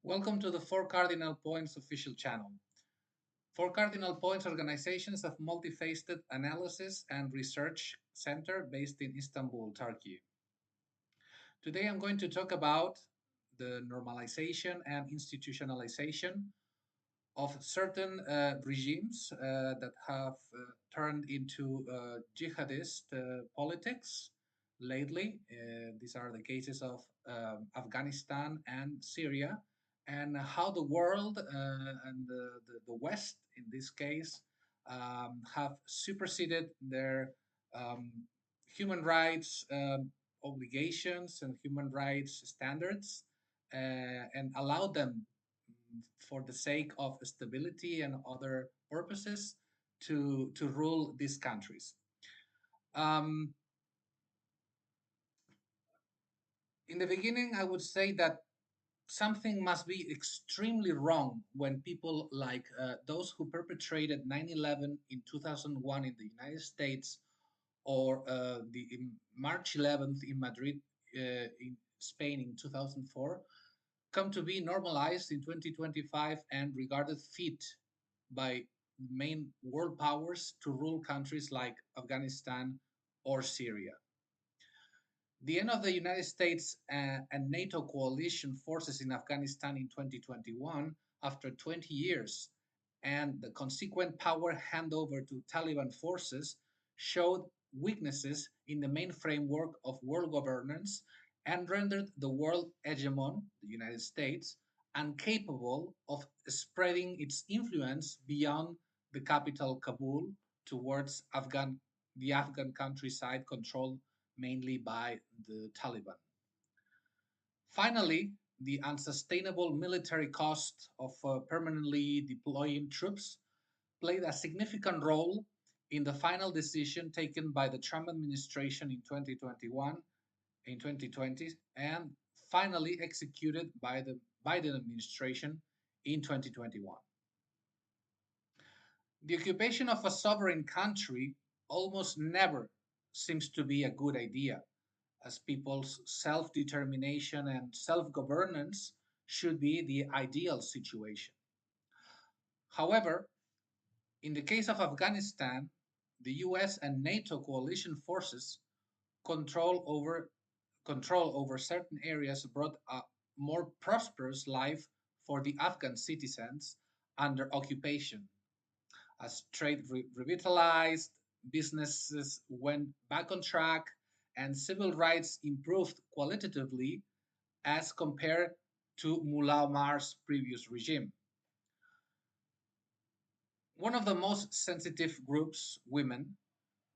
Welcome to the Four Cardinal Points official channel. Four Cardinal Points organizations of multifaceted analysis and research center based in Istanbul, Turkey. Today I'm going to talk about the normalization and institutionalization of certain regimes that have turned into jihadist politics lately. These are the cases of Afghanistan and Syria, and how the world and the West, in this case, have superseded their um, human rights obligations and human rights standards and allowed them for the sake of stability and other purposes to rule these countries. Um, in the beginning, I would say that something must be extremely wrong when people like those who perpetrated 9/11 in 2001 in the United States or the March 11th in Madrid, in Spain in 2004, come to be normalized in 2025 and regarded fit by main world powers to rule countries like Afghanistan or Syria. The end of the United States and NATO coalition forces in Afghanistan in 2021, after 20 years, and the consequent power handover to Taliban forces showed weaknesses in the main framework of world governance and rendered the world hegemon, the United States, incapable of spreading its influence beyond the capital Kabul towards the Afghan countryside controlled mainly by the Taliban. Finally, the unsustainable military cost of permanently deploying troops played a significant role in the final decision taken by the Trump administration in 2021, in 2020, and finally executed by the Biden administration in 2021. The occupation of a sovereign country almost never seems to be a good idea, as people's self determination and self governance should be the ideal situation. However, in the case of Afghanistan, the US and NATO coalition forces control over control over certain areas brought a more prosperous life for the Afghan citizens under occupation, as trade revitalized, businesses went back on track, and civil rights improved qualitatively as compared to Mullah Omar's previous regime. One of the most sensitive groups, women,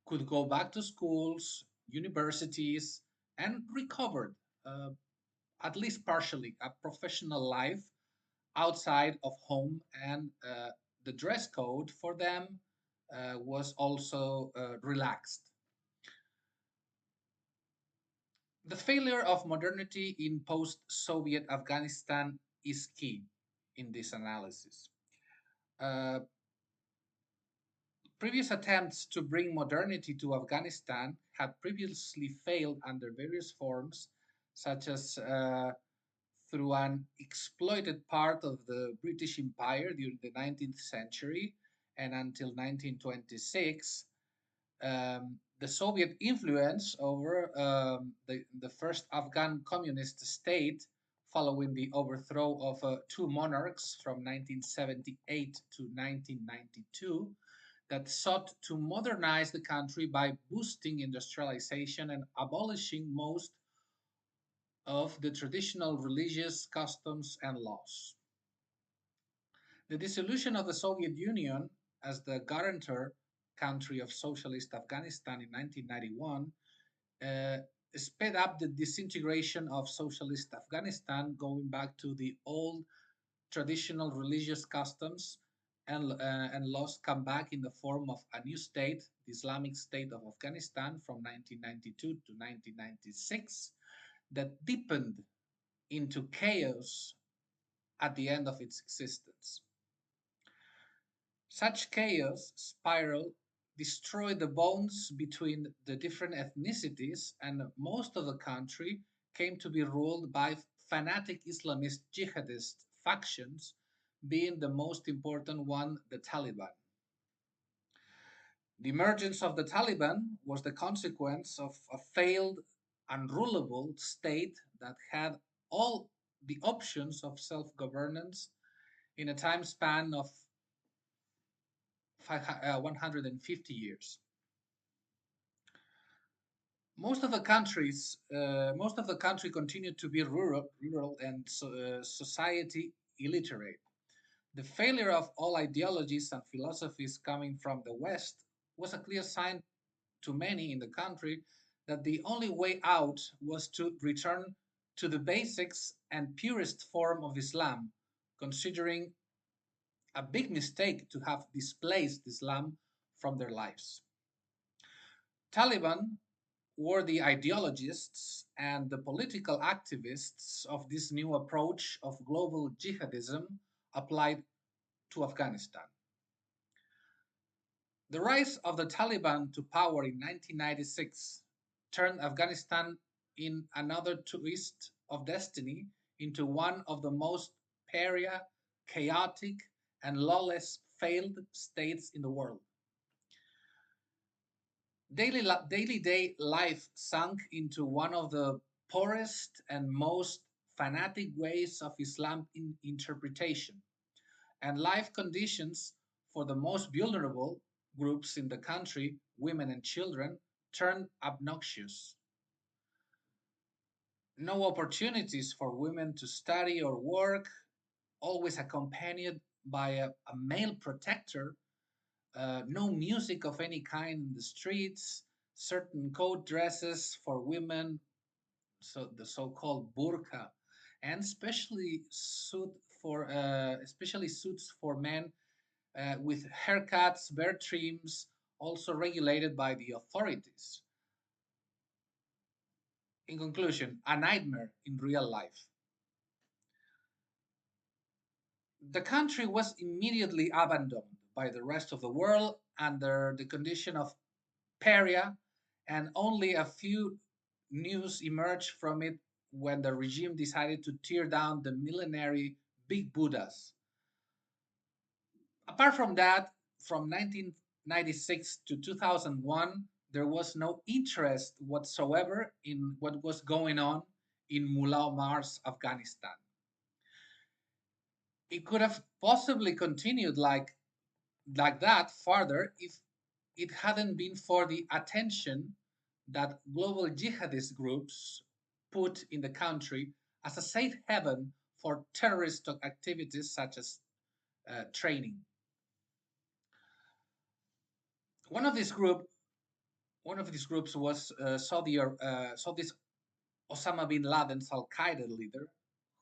could go back to schools, universities, and recovered, uh, at least partially, a professional life outside of home, and the dress code for them was also relaxed. The failure of modernity in post Soviet Afghanistan is key in this analysis. Uh, Previous attempts to bring modernity to Afghanistan had previously failed under various forms, such as through an exploited part of the British Empire during the 19th century and until 1926, the Soviet influence over the first Afghan communist state following the overthrow of two monarchs from 1978 to 1992 that sought to modernize the country by boosting industrialization and abolishing most of the traditional religious customs and laws. The dissolution of the Soviet Union as the guarantor country of socialist Afghanistan in 1991 uh, sped up the disintegration of socialist Afghanistan, going back to the old traditional religious customs and laws come back in the form of a new state, the Islamic State of Afghanistan from 1992 to 1996, that deepened into chaos at the end of its existence. Such chaos spiral destroyed the bonds between the different ethnicities, and most of the country came to be ruled by fanatic Islamist jihadists factions, being the most important one, the Taliban. The emergence of the Taliban was the consequence of a failed, unrulable state that had all the options of self governance in a time span of 150 years. Most of the country continued to be rural and society illiterate. The failure of all ideologies and philosophies coming from the West was a clear sign to many in the country that the only way out was to return to the basics and purest form of Islam, considering a big mistake to have displaced Islam from their lives. Taliban were the ideologists and the political activists of this new approach of global jihadism applied to Afghanistan. The rise of the Taliban to power in 1996 turned Afghanistan in another twist of destiny into one of the most pariah, chaotic, and lawless failed states in the world. Daily day life sunk into one of the poorest and most fanatic ways of Islam interpretation, and life conditions for the most vulnerable groups in the country, women and children, turned obnoxious. No opportunities for women to study or work, always accompanied by a male protector, no music of any kind in the streets, certain coat dresses for women, so the so-called burqa, and especially suits for men with haircuts, beard trims, also regulated by the authorities. In conclusion, a nightmare in real life. The country was immediately abandoned by the rest of the world under the condition of pariah, and only a few news emerged from it when the regime decided to tear down the millenary big Buddhas. Apart from that, from 1996 to 2001, there was no interest whatsoever in what was going on in Mullah Omar's Afghanistan. It could have possibly continued like that further if it hadn't been for the attention that global jihadist groups put in the country as a safe haven for terrorist activities such as training. One of these group, One of these groups was Saudi's Osama bin Laden's Al Qaeda leader,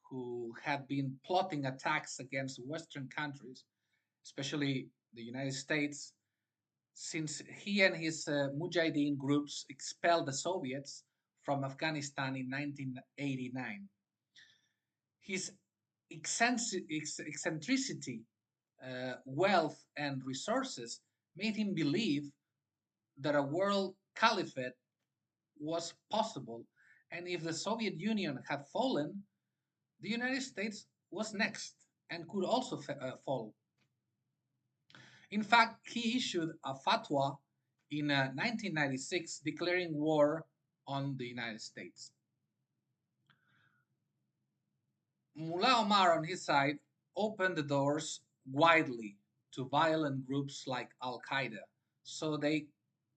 who had been plotting attacks against Western countries, especially the United States, since he and his Mujahideen groups expelled the Soviets from Afghanistan in 1989. His eccentricity, wealth, and resources made him believe that a world caliphate was possible, and if the Soviet Union had fallen, the United States was next and could also fall. In fact, he issued a fatwa in 1996 declaring war on the United States. Mullah Omar, on his side, opened the doors widely to violent groups like Al Qaeda so they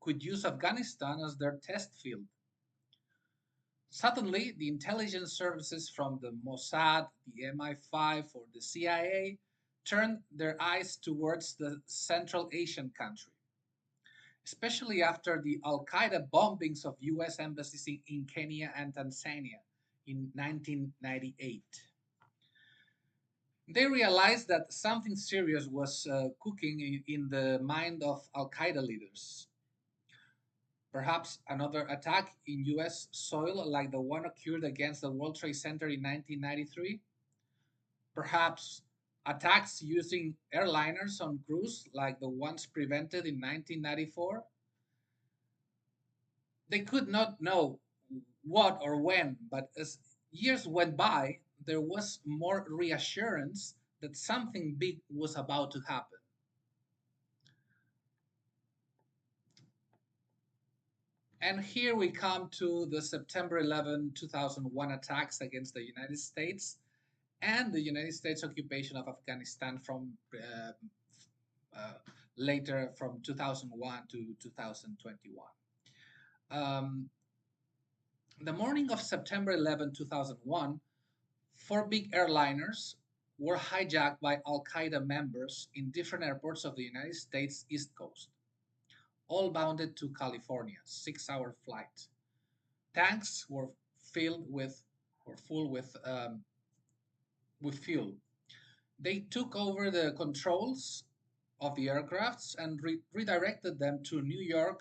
could use Afghanistan as their test field. Suddenly, the intelligence services from the Mossad, the MI5, or the CIA turned their eyes towards the Central Asian country, especially after the Al Qaeda bombings of US embassies in Kenya and Tanzania in 1998. They realized that something serious was cooking in the mind of Al Qaeda leaders. Perhaps another attack in US soil like the one occurred against the World Trade Center in 1993? Perhaps attacks using airliners on cruise like the ones prevented in 1994? They could not know what or when, but as years went by, there was more reassurance that something big was about to happen. And here we come to the September 11, 2001 attacks against the United States and the United States occupation of Afghanistan from uh, later from 2001 to 2021. Um, the morning of September 11, 2001, four big airliners were hijacked by Al Qaeda members in different airports of the United States East Coast, all bounded to California, 6-hour flight. Tanks were filled with or full with fuel. They took over the controls of the aircrafts and redirected them to New York,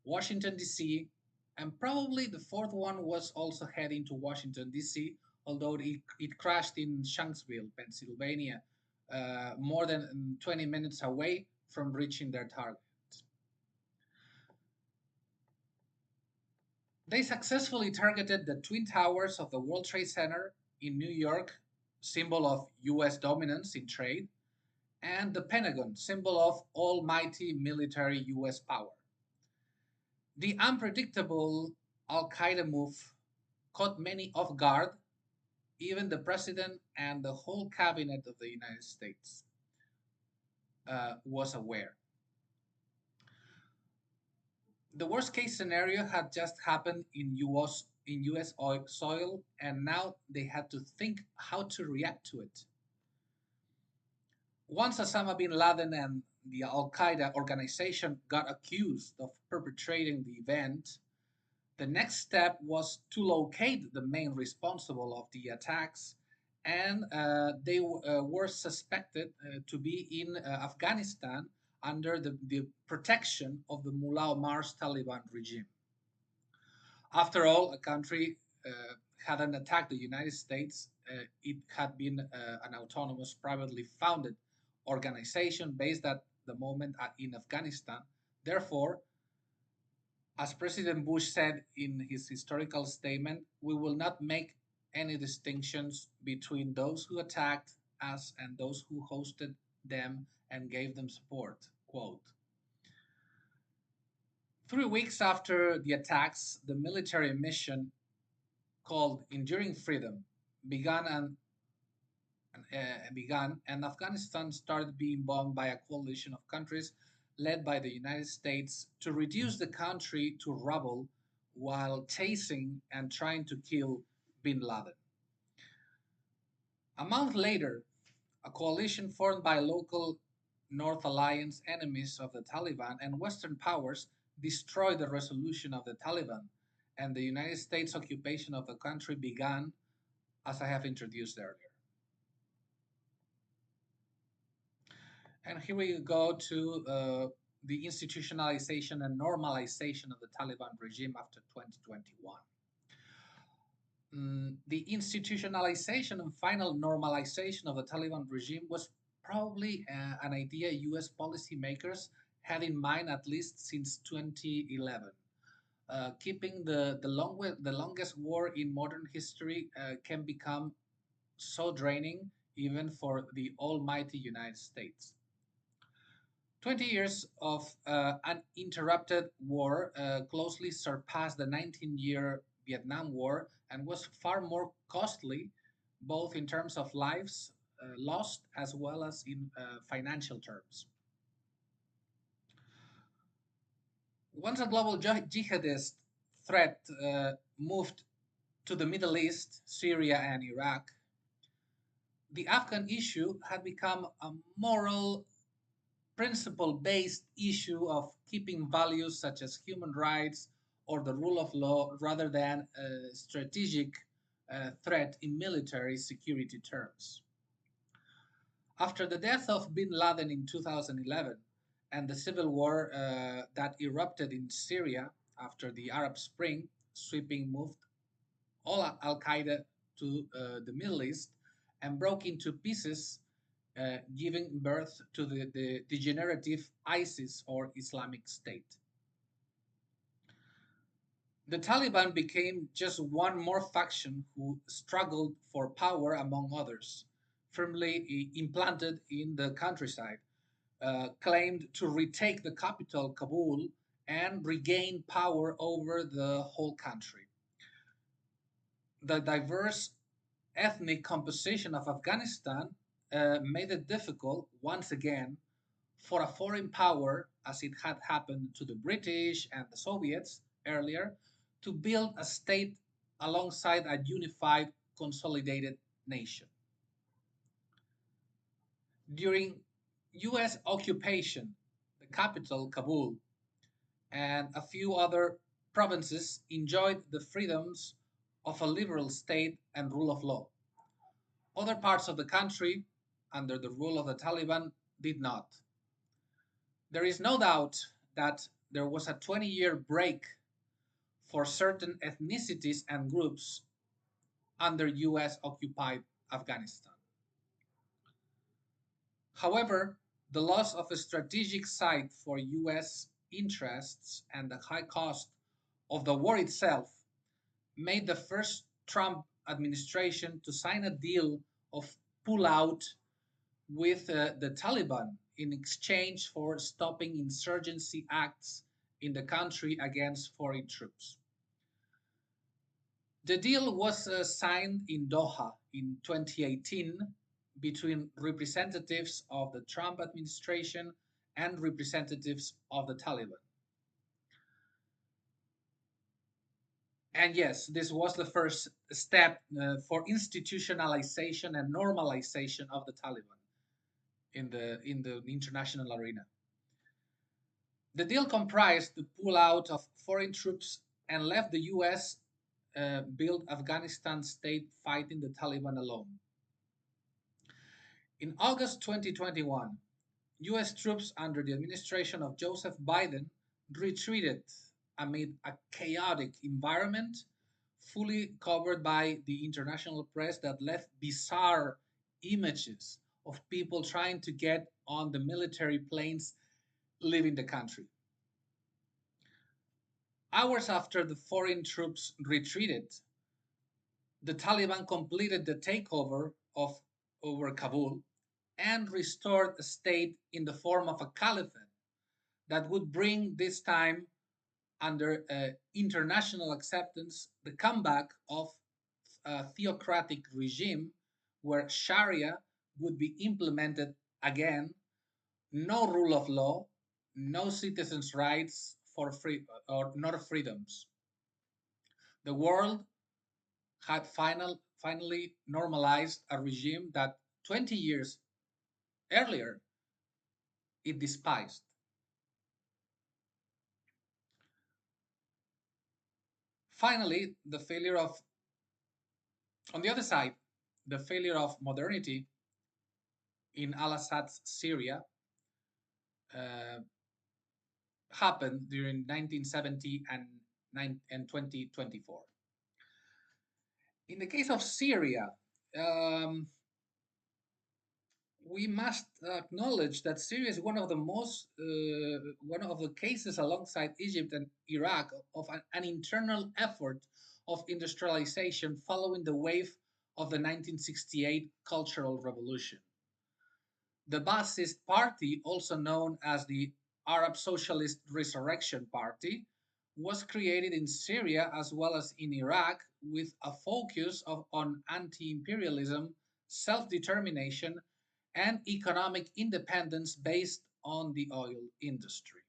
Washington, D.C., and probably the fourth one was also heading to Washington, D.C., although it crashed in Shanksville, Pennsylvania, more than 20 minutes away from reaching their target. They successfully targeted the Twin Towers of the World Trade Center in New York, symbol of US dominance in trade, and the Pentagon, symbol of almighty military US power. The unpredictable Al Qaeda move caught many off guard, even the president and the whole cabinet of the United States was aware. The worst case scenario had just happened in US oil soil, and now they had to think how to react to it. Once Osama bin Laden and the Al Qaeda organization got accused of perpetrating the event, the next step was to locate the main responsible of the attacks, and they were suspected to be in Afghanistan under the protection of the Mullah Omar's Taliban regime. After all, a country hadn't attacked the United States. It had been an autonomous, privately founded organization based at the moment in Afghanistan. Therefore, as President Bush said in his historical statement, we will not make any distinctions between those who attacked us and those who hosted them and gave them support. Quote. 3 weeks after the attacks, the military mission called Enduring Freedom began and Afghanistan started being bombed by a coalition of countries led by the United States to reduce the country to rubble while chasing and trying to kill bin Laden. A month later, a coalition formed by local North Alliance enemies of the Taliban and Western powers destroyed the resolution of the Taliban, and the United States occupation of the country began, as I have introduced earlier. And here we go to the institutionalization and normalization of the Taliban regime after 2021. The institutionalization and final normalization of the Taliban regime was probably an idea US policymakers had in mind at least since 2011. Keeping the longest war in modern history can become so draining even for the almighty United States. 20 years of uninterrupted war closely surpassed the 19-year Vietnam War and was far more costly, both in terms of lives lost as well as in financial terms. Once a global jihadist threat moved to the Middle East, Syria, and Iraq, the Afghan issue had become a moral principle based issue of keeping values such as human rights or the rule of law rather than a strategic threat in military security terms. After the death of bin Laden in 2011 and the civil war that erupted in Syria after the Arab Spring, sweeping moved all Al Qaeda to the Middle East and broke into pieces, giving birth to the degenerative ISIS or Islamic State. The Taliban became just one more faction who struggled for power among others, firmly implanted in the countryside, claimed to retake the capital, Kabul, and regain power over the whole country. The diverse ethnic composition of Afghanistan made it difficult, once again, for a foreign power, as it had happened to the British and the Soviets earlier, to build a state alongside a unified, consolidated nation. During US occupation, the capital, Kabul, and a few other provinces enjoyed the freedoms of a liberal state and rule of law. Other parts of the country, under the rule of the Taliban, did not. There is no doubt that there was a 20-year break for certain ethnicities and groups under US occupied Afghanistan. However, the loss of a strategic site for US interests and the high cost of the war itself made the first Trump administration to sign a deal of pullout with the Taliban in exchange for stopping insurgency acts in the country against foreign troops. The deal was signed in Doha in 2018 between representatives of the Trump administration and representatives of the Taliban. And yes, this was the first step for institutionalization and normalization of the Taliban in the international arena. The deal comprised the pullout of foreign troops and left the US built Afghanistan state fighting the Taliban alone. In August 2021, US troops under the administration of Joseph Biden retreated amid a chaotic environment fully covered by the international press that left bizarre images of people trying to get on the military planes leaving the country. Hours after the foreign troops retreated, the Taliban completed the takeover of over Kabul and restored a state in the form of a caliphate that would bring this time under international acceptance the comeback of a theocratic regime where Sharia would be implemented again, no rule of law, no citizens' rights for free or not freedoms. The world had finally normalized a regime that 20 years earlier it despised. Finally, on the other side, the failure of modernity in Al Assad's Syria uh, happened during 1970 and 2024. In the case of Syria, um, we must acknowledge that Syria is one of the cases alongside Egypt and Iraq of an internal effort of industrialization following the wave of the 1968 Cultural Revolution. The Ba'athist Party, also known as the Arab Socialist Resurrection Party, was created in Syria as well as in Iraq with a focus on anti imperialism, self determination, and economic independence based on the oil industry.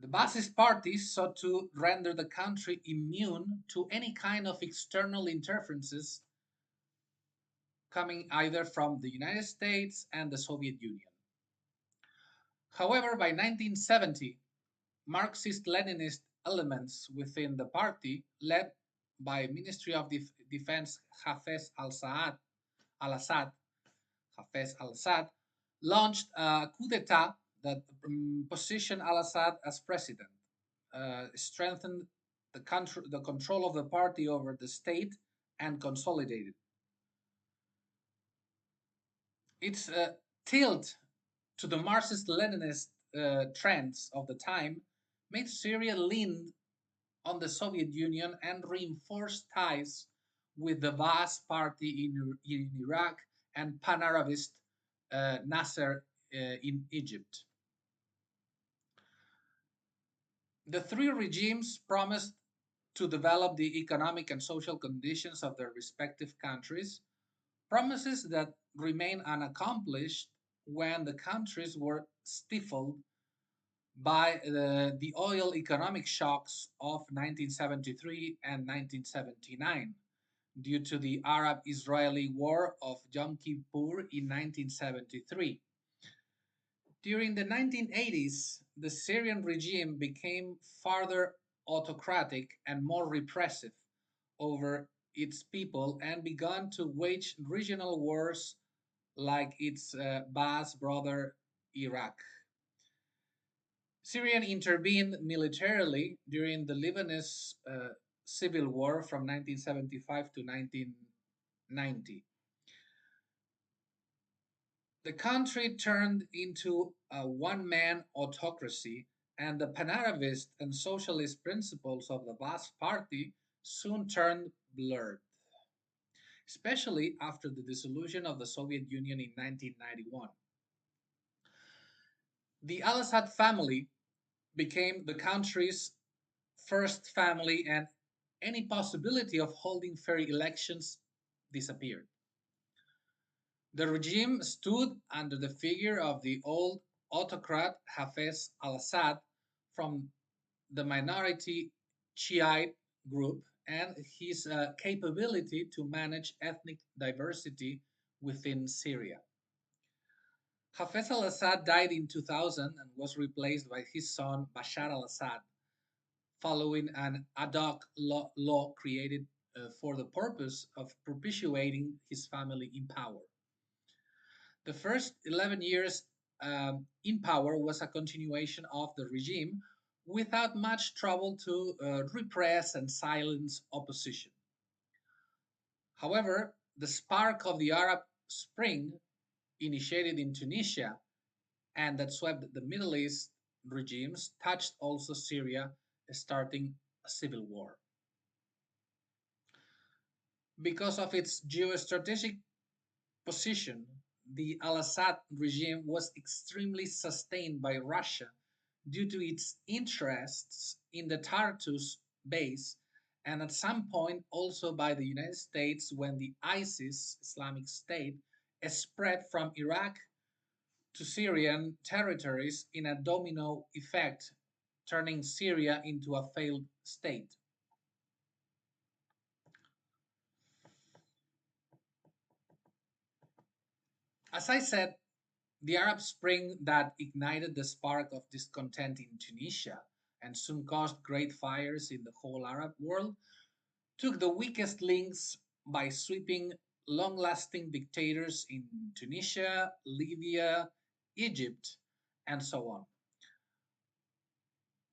The Ba'athist Party sought to render the country immune to any kind of external interferences coming either from the United States and the Soviet Union. However, by 1970, Marxist-Leninist elements within the party, led by Ministry of Defense Hafez al-Assad, Hafez al-Assad, launched a coup d'état that positioned al-Assad as president, strengthened the control of the party over the state, and consolidated. Its tilt to the Marxist-Leninist trends of the time made Syria lean on the Soviet Union and reinforced ties with the Ba'ath Party in Iraq and Pan Arabist Nasser in Egypt. The three regimes promised to develop the economic and social conditions of their respective countries, promises that remain unaccomplished when the countries were stifled by the oil economic shocks of 1973 and 1979 due to the Arab Israeli War of Yom Kippur in 1973. During the 1980s, the Syrian regime became further autocratic and more repressive over its people and began to wage regional wars like its Ba'ath brother Iraq. Syria intervened militarily during the Lebanese civil war from 1975 to 1990. The country turned into a one man autocracy, and the pan-Arabist and socialist principles of the Ba'ath Party soon turned blurred, especially after the dissolution of the Soviet Union in 1991. The Al Assad family became the country's first family, and any possibility of holding fair elections disappeared. The regime stood under the figure of the old autocrat Hafez al Assad from the minority Shiite group and his capability to manage ethnic diversity within Syria. Hafez al Assad died in 2000 and was replaced by his son Bashar al Assad, following an ad hoc law created for the purpose of perpetuating his family in power. The first 11 years in power was a continuation of the regime without much trouble to repress and silence opposition. However, the spark of the Arab Spring, initiated in Tunisia and that swept the Middle East regimes, touched also Syria, starting a civil war. Because of its geostrategic position, the Al Assad regime was extremely sustained by Russia due to its interests in the Tartus base and at some point also by the United States when the ISIS Islamic State spread from Iraq to Syrian territories in a domino effect, turning Syria into a failed state. As I said, the Arab Spring that ignited the spark of discontent in Tunisia and soon caused great fires in the whole Arab world took the weakest links by sweeping long lasting dictators in Tunisia, Libya, Egypt, and so on.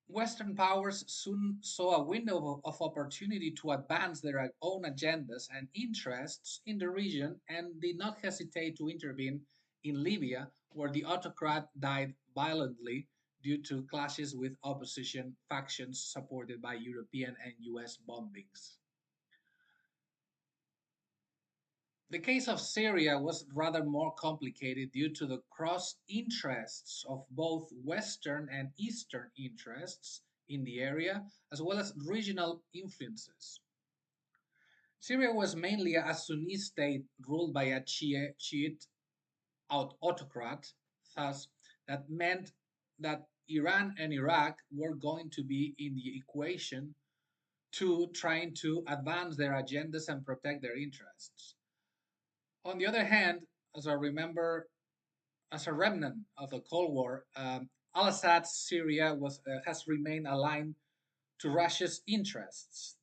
Western powers soon saw a window of opportunity to advance their own agendas and interests in the region and did not hesitate to intervene in Libya, where the autocrat died violently due to clashes with opposition factions supported by European and US bombings. The case of Syria was rather more complicated due to the cross interests of both Western and Eastern interests in the area, as well as regional influences. Syria was mainly a Sunni state ruled by a Shiite autocrat, thus, that meant that Iran and Iraq were going to be in the equation to trying to advance their agendas and protect their interests. On the other hand, as I remember, as a remnant of the Cold War, al-Assad's Syria has remained aligned to Russia's interests.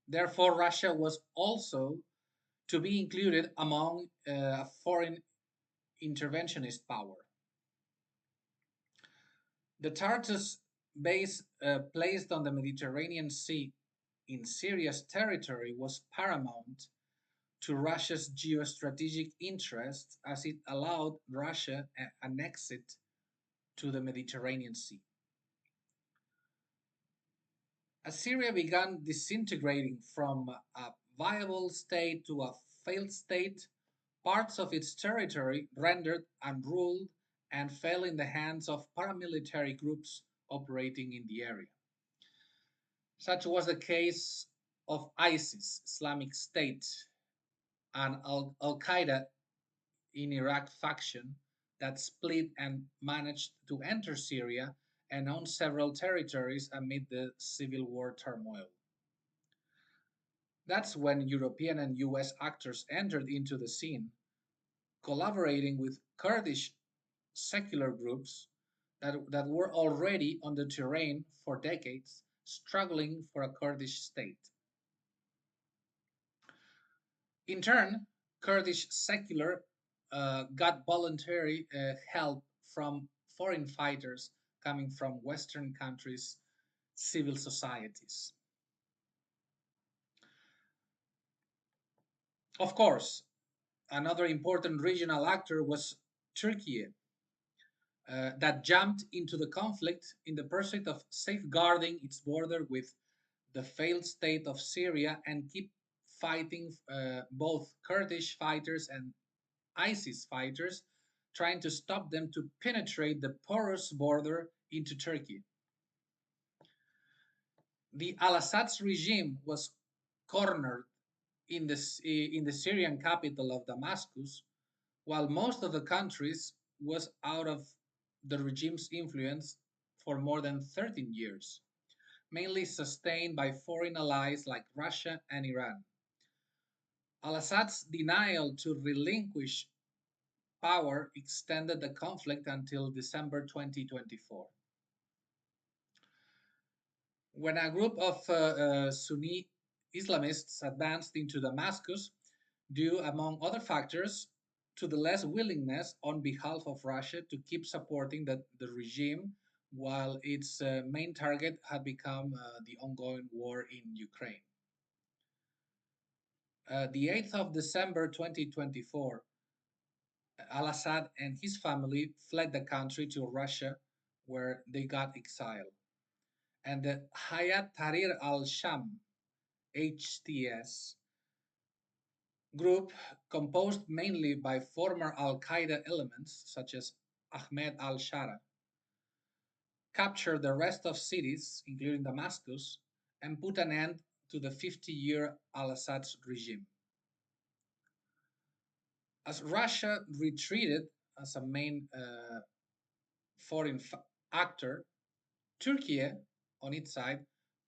Therefore, Russia was also to be included among a foreign interventionist power. The Tartus base placed on the Mediterranean Sea in Syria's territory was paramount to Russia's geostrategic interests as it allowed Russia an exit to the Mediterranean Sea. As Syria began disintegrating from a viable state to a failed state, parts of its territory rendered unruled and fell in the hands of paramilitary groups operating in the area. Such was the case of ISIS, Islamic State, and Al Qaeda in Iraq faction that split and managed to enter Syria and own several territories amid the civil war turmoil. That's when European and US actors entered into the scene, collaborating with Kurdish secular groups that were already on the terrain for decades, struggling for a Kurdish state. In turn, Kurdish secular got voluntary help from foreign fighters coming from Western countries' civil societies. Of course, another important regional actor was Turkey, that jumped into the conflict in the pursuit of safeguarding its border with the failed state of Syria and keep fighting both Kurdish fighters and ISIS fighters, trying to stop them to penetrate the porous border into Turkey. The Al-Assad's regime was cornered in the Syrian capital of Damascus, while most of the countries was out of the regime's influence for more than 13 years, mainly sustained by foreign allies like Russia and Iran. Al-Assad's denial to relinquish power extended the conflict until December 2024. When a group of Sunni Islamists advanced into Damascus, due, among other factors, to the less willingness on behalf of Russia to keep supporting the regime while its main target had become the ongoing war in Ukraine. The 8th of December 2024, Al Assad and his family fled the country to Russia, where they got exiled. And the Hayat Tahrir al Sham (HTS) group, composed mainly by former Al Qaeda elements such as Ahmed al Shara, captured the rest of cities, including Damascus, and put an end to the 50-year Al Assad's regime. As Russia retreated as a main foreign actor, Turkey, on its side,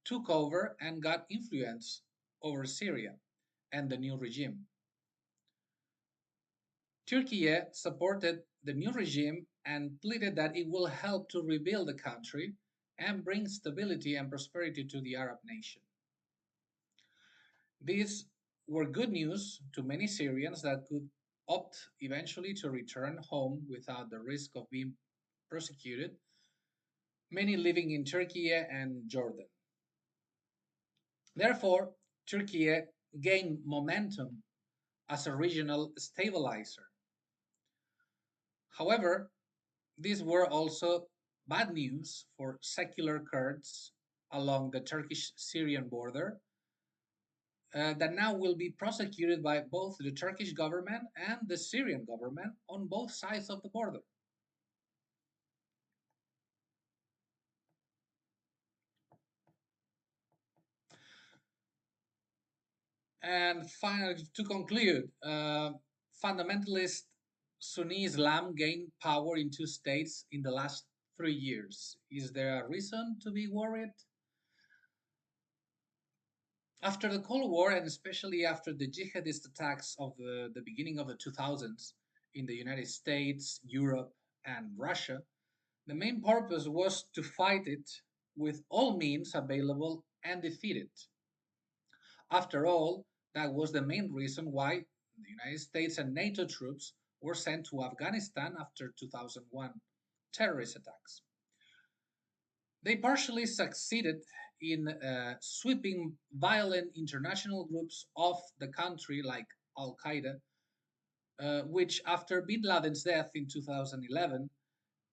took over and got influence over Syria and the new regime. Turkey supported the new regime and pleaded that it will help to rebuild the country and bring stability and prosperity to the Arab nation. These were good news to many Syrians that could opt eventually to return home without the risk of being persecuted, many living in Turkey and Jordan. Therefore, Turkey gained momentum as a regional stabilizer. However, these were also bad news for secular Kurds along the Turkish-Syrian border that now will be prosecuted by both the Turkish government and the Syrian government on both sides of the border. And finally, to conclude, fundamentalist Sunni Islam gained power in two states in the last 3 years. Is there a reason to be worried? After the Cold War, and especially after the jihadist attacks of the beginning of the 2000s in the United States, Europe, and Russia, the main purpose was to fight it with all means available and defeat it. After all, that was the main reason why the United States and NATO troops were sent to Afghanistan after 2001 terrorist attacks. They partially succeeded in sweeping violent international groups off the country like Al Qaeda, which after bin Laden's death in 2011,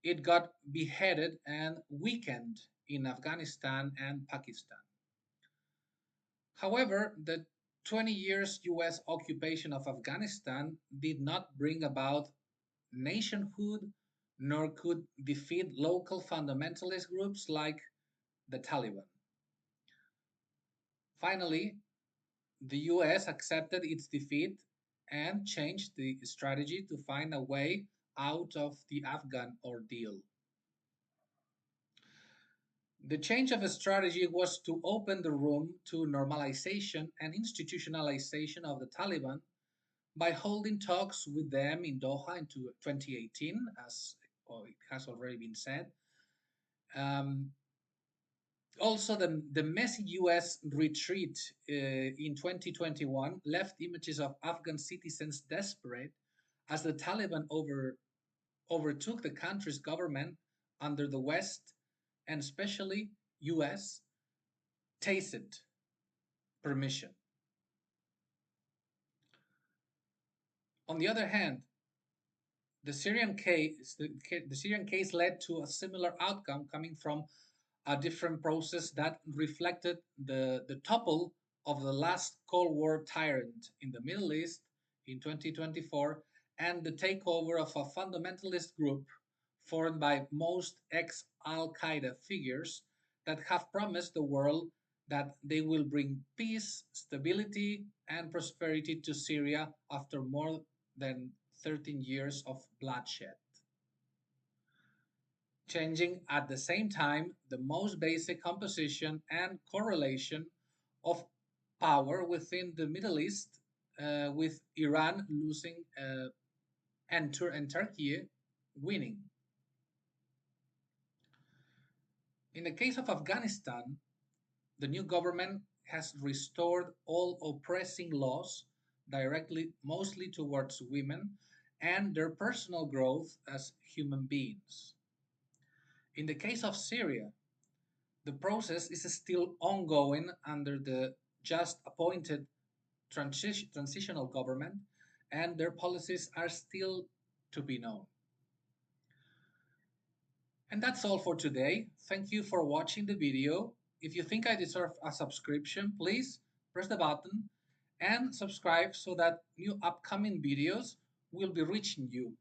it got beheaded and weakened in Afghanistan and Pakistan. However, the 20 years US occupation of Afghanistan did not bring about nationhood nor could defeat local fundamentalist groups like the Taliban. Finally, the US accepted its defeat and changed the strategy to find a way out of the Afghan ordeal. The change of strategy was to open the room to normalization and institutionalization of the Taliban by holding talks with them in Doha in 2018, as it has already been said. Um, Also, the messy US retreat in 2021 left images of Afghan citizens desperate as the Taliban overtook the country's government under the West and especially US tacit permission. On the other hand, the Syrian case led to a similar outcome coming from a different process that reflected the topple of the last Cold War tyrant in the Middle East in 2024 and the takeover of a fundamentalist group formed by most ex Al Qaeda figures that have promised the world that they will bring peace, stability, and prosperity to Syria after more than 13 years of bloodshed, changing at the same time the most basic composition and correlation of power within the Middle East, with Iran losing and Turkey winning. In the case of Afghanistan, the new government has restored all oppressing laws directly, mostly towards women and their personal growth as human beings. In the case of Syria, the process is still ongoing under the just appointed transitional government, and their policies are still to be known. And that's all for today. Thank you for watching the video. If you think I deserve a subscription, please press the button and subscribe so that new upcoming videos will be reaching you.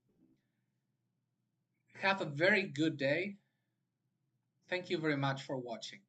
Have a very good day. Thank you very much for watching.